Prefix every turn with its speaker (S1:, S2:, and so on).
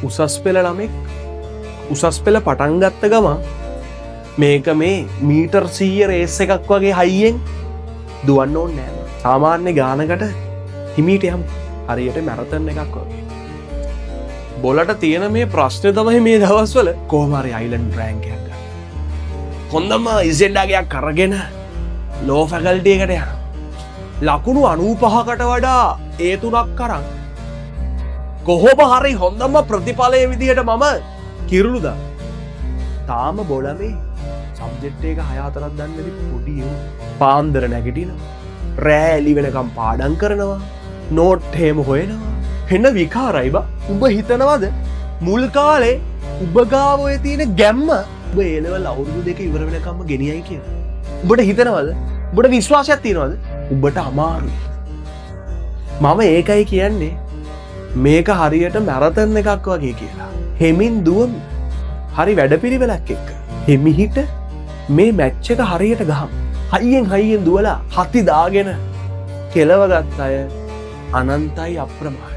S1: උසස් පෙළ ළමෙක් උසස් පෙළ පටන් ගත්ත ගමන් මේක මේ මීටර් 100 රේස් එකක් වගේ හයියෙන් දුවන්න ඕනේ නෑ. සාමාන්‍ය ගානකට හිමීට යමු. හරියට මැරතන් එකක් වගේ. බොලට තියෙන මේ ප්‍රශ්නේ තමයි මේ දවස්වල කොහොම හරි අයිලන්ඩ් රෑන්ක් එකක් ගන්න. හොඳම ඉසෙන්ඩාගයක් අරගෙන ලෝ ෆැකල්ටි එකට යනවා. ලකුණු 95කට වඩා ඒ තුනක් අරන් කොහොම හරි හොඳම ප්‍රතිඵලයේ විදිහට මම කිරුළුදා. තාම බොලමේ සබ්ජෙක්ට් එක 6-4ක් දන්නේ නැති පොඩි උන් පාන්දර නැගිටිනවා. රෑ එළි වෙනකම් පාඩම් කරනවා. නෝට් එහෙම හොයනවා. එන්න විකාරයි බා. උඹ හිතනවද මුල් කාලේ උඹ ගාව ඔය තියෙන ගැම්ම උඹ ඒ ලෙවල් අවුරුදු දෙක ඉවර වෙනකම්ම ගෙනියයි කියලා? උඹට හිතනවද? උඹට විශ්වාසයක් තියෙනවද? උඹට අමාරුයි. මම ඒකයි කියන්නේ මේක හරියට මැරතන් එකක් වගේ කියලා. හෙමින් දුවමු. හරි වැඩපිළිවෙලක් එක්ක. හිමිහිට මේ මැච් එක හරියට ගහමු. හයියෙන් දුවලා හති දාගෙන කෙලව ගත්ත අය අනන්තයි අප්‍රමාණයි.